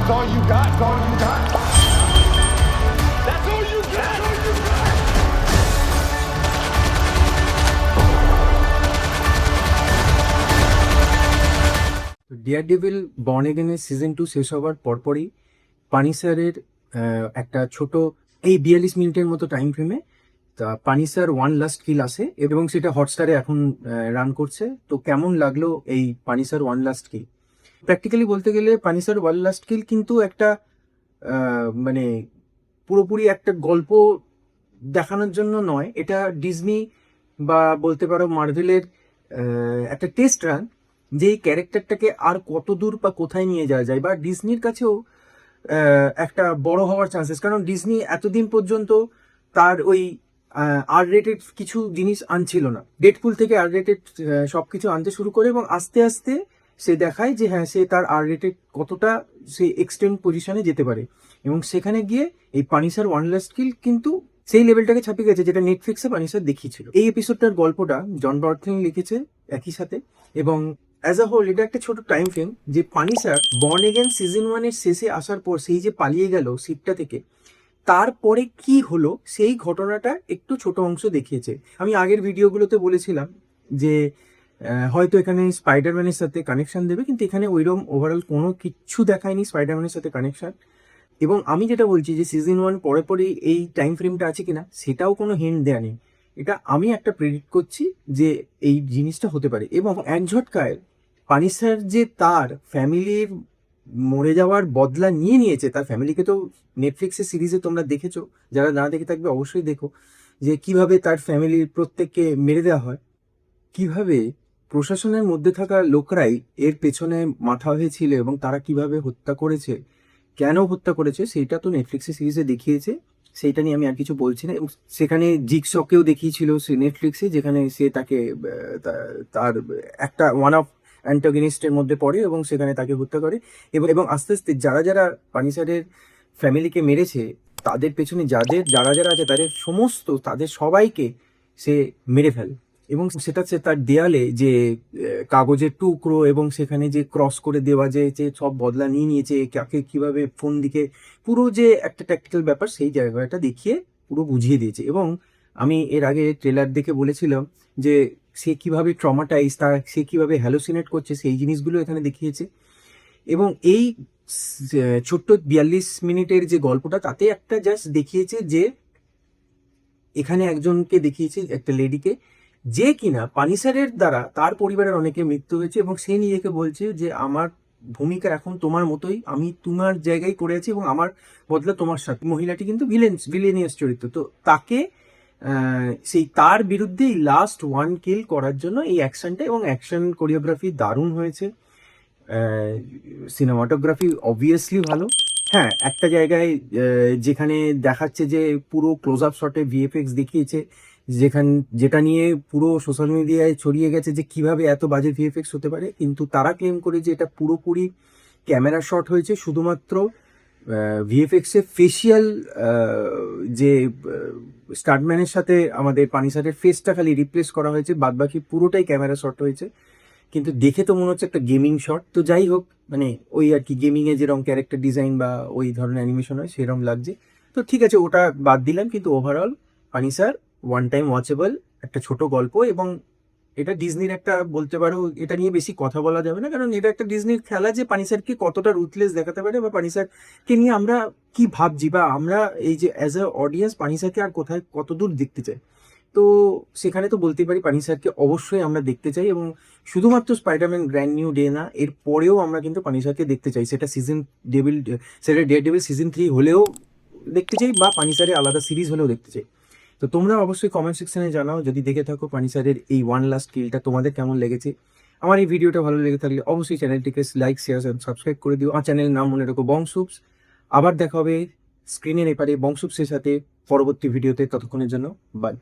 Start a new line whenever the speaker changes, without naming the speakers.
That's all you got? That's all you got? That's all you got?
Daredevil born এগেনের season 2 শেষ হওয়ার পরপরই পানিসারের একটা ছোট এই 42 মিনিটের মতো টাইম ফ্রেমে তা পানিসার ওয়ান লাস্ট কিল আসে এবং সেটা হটস্টারে এখন রান করছে। তো কেমন লাগলো এই পানিসার ওয়ান লাস্ট কিল? প্র্যাকটিক্যালি বলতে গেলে পানিসার ওয়ান লাস্ট কিল কিন্তু একটা মানে পুরোপুরি একটা গল্প দেখানোর জন্য নয়, এটা ডিজনি বা বলতে পারো মার্ভেলের একটা টেস্ট রান যে এই ক্যারেক্টারটাকে আর কত দূর বা কোথায় নিয়ে যাওয়া যায়, বা ডিজনির কাছেও একটা বড় হওয়ার চান্সেস। কারণ ডিজনি এতদিন পর্যন্ত তার ওই আর রেটেড কিছু জিনিস আনছিল না, ডেডপুল থেকে আর রেটেড সব কিছু আনতে শুরু করে এবং আস্তে আস্তে সে দেখায় যে হ্যাঁ সে তার আর রেটেড কতটা সে এক্সটেন্ড পজিশনে যেতে পারে, এবং সেখানে গিয়ে এই পানিসার ওয়ান লাস্ট কিল কিন্তু সেই লেভেলটাকে ছাপিয়ে গেছে যেটা নেটফ্লিক্সে পানিসার দেখিয়েছিল। এই এপিসোডটার গল্পটা জন বার্থলিন লিখেছে একই সাথে, এবং অ্যাজ আ হোল এটা একটা ছোট টাইম ফ্রেম যে পানিসার বর্ন এগেন সিজন 1 এর শেষে আসার পর সেই যে পালিয়ে গেল শিপটা থেকে, তারপরে কি হলো সেই ঘটনাটা একটু ছোট অংশ দেখিয়েছে। আমি আগের ভিডিওগুলোতে বলেছিলাম যে হয়তো এখানে স্পাইডারম্যানের সাথে কানেকশন দেবে, কিন্তু এখানে ওইরকম ওভারঅল কোনো কিচ্ছু দেখায়নি স্পাইডারম্যানের সাথে কানেকশন। এবং আমি যেটা বলছি যে সিজন 1 পরে পরে এই টাইম ফ্রেমটা আছে কিনা সেটাও কোনো হিন্ট দেয়া নেই। এটা আমি একটা প্রেডিক্ট করছি যে এই জিনিসটা হতে পারে। এবং এক ঝটকায় পানিসার যে তার ফ্যামিলির মরে যাওয়ার বদলা নিয়ে নিয়েছে, তার ফ্যামিলিকে তো নেটফ্লিক্সের সিরিজে তোমরা দেখেছো, যারা না দেখে থাকবে অবশ্যই দেখো যে কিভাবে তার ফ্যামিলির প্রত্যেককে মেরে দেওয়া হয়, কিভাবে প্রশাসনের মধ্যে থাকা লোকরাই এর পেছনে মাথা হয়েছিল এবং তারা কিভাবে হত্যা করেছে, কেন হত্যা করেছে সেইটা তো নেটফ্লিক্সের সিরিজে দেখিয়েছে, সেইটা নিয়ে আমি আর কিছু বলছি না। এবং সেখানে জিগসকেও দেখিয়েছিল সে নেটফ্লিক্সে, যেখানে সে তাকে তার একটা ওয়ান অফ অ্যান্টাগনিস্টের মধ্যে পড়ে এবং সেখানে তাকে হত্যা করে। এবং আস্তে আস্তে যারা যারা পানিসারের ফ্যামিলিকে মেরেছে তাদের পেছনে যারা যারা আছে তাদের সবাইকে সে মেরে ফেলে। এবং সেটা সে তার দেয়ালে যে কাগজের টুকরো এবং সেখানে যে ক্রস করে দেওয়া যে সব বদলা নিয়ে নিয়েছে, কাকে কিভাবে ফোন দিকে, পুরো যে একটা ট্যাকটিক্যাল ব্যাপার সেই জায়গাটা দেখিয়ে পুরো বুঝিয়ে দিয়েছে। এবং আমি এর আগে ট্রেলার দেখে বলেছিলাম যে সে কিভাবে ট্রমাটাইজ, সে কিভাবে হ্যালোসিনেট করছে সেই জিনিসগুলো এখানে দেখিয়েছে। এবং এই ছোট্ট 42 মিনিটের যে গল্পটা তাতে একটা জাস্ট দেখিয়েছে যে এখানে একজনকে দেখিয়েছে, একটা লেডিকে, যে কিনা পানিসারের দ্বারা তার পরিবারের অনেকে মৃত্যু হয়েছে এবং সে নিজেকে বলছে যে আমার ভূমিকা এখন তোমার মতোই, আমি তোমার জায়গায় করে আছি এবং আমার বদলা তোমার সাথে। মহিলাটি কিন্তু ভিলেনিয়াস চরিত্র, তো তাকে সেই তার বিরুদ্ধে লাস্ট ওয়ান কিল করার জন্য এই অ্যাকশনটা, এবং অ্যাকশন কোরিওগ্রাফি দারুণ হয়েছে, সিনেমাটোগ্রাফি অবভিয়াসলি ভালো। হ্যাঁ, একটা জায়গায় যেখানে দেখাচ্ছে যে পুরো ক্লোজ আপ শটে ভিএফএক্স দেখিয়েছে, যেটা নিয়ে পুরো সোশ্যাল মিডিয়ায় ছড়িয়ে গেছে যে কিভাবে এত বাজে ভিএফএক্স হতে পারে, কিন্তু তারা ক্লেম করে যে এটা পুরোপুরি ক্যামেরা শট হয়েছে, শুধুমাত্র ভিএফএক্সে ফেসিয়াল যে স্টান্টম্যানের সাথে আমাদের পানিসারের ফেসটা খালি রিপ্লেস করা হয়েছে, বাদবাকি পুরোটাই ক্যামেরা শট হয়েছে। কিন্তু দেখে তো মনে হচ্ছে একটা গেমিং শট। তো যাই হোক, মানে ওই আর কি গেমিংয়ে যেরকম ক্যারেক্টার ডিজাইন বা ওই ধরনের অ্যানিমেশন হয় সেরকম লাগছে। তো ঠিক আছে, ওটা বাদ দিলাম, কিন্তু ওভারঅল পানিসার ওয়ান টাইম ওয়াচেবল একটা ছোট গল্প। এবং এটা ডিজনির একটা, বলতে পারো এটা নিয়ে বেশি কথা বলা যাবে না, কারণ এটা একটা ডিজনির খেলা যে পানিসারকে কতটা রুথলেস দেখাতে পারে, বা পানিসারকে নিয়ে আমরা কি ভাবছি, বা আমরা এই যে অ্যাজ আ অডিয়েন্স পানিসারকে আর কোথায় কত দূর দেখতে চাই। তো সেখানে তো বলতেই পারি পানিসারকে অবশ্যই আমরা দেখতে চাই, এবং শুধুমাত্র স্পাইডারম্যান গ্র্যান্ড নিউ ডে না, এর পরেও আমরা কিন্তু পানিসারকে দেখতে চাই। সেটা ডেয়ারডেভিল সিজন 3 হলেও দেখতে চাই, বা পানিসারের আলাদা সিরিজ হলেও দেখতে চাই। তো তোমরা অবশ্যই কমেন্ট সেকশনে জানাও যদি দেখে থাকো পানিসারের এই ওয়ান লাস্ট কিলটা তোমাদের কেমন লেগেছে। আমার এই ভিডিওটা ভালো লেগে থাকলে অবশ্যই চ্যানেলটিকে লাইক, শেয়ার এবং সাবস্ক্রাইব করে দিও। আমার চ্যানেলের নাম মনে রাখো বংশুপস। আবার দেখা হবে স্ক্রিনের এপারে বংশুপসের সাথে পরবর্তী ভিডিওতে, ততক্ষণের জন্য বাই।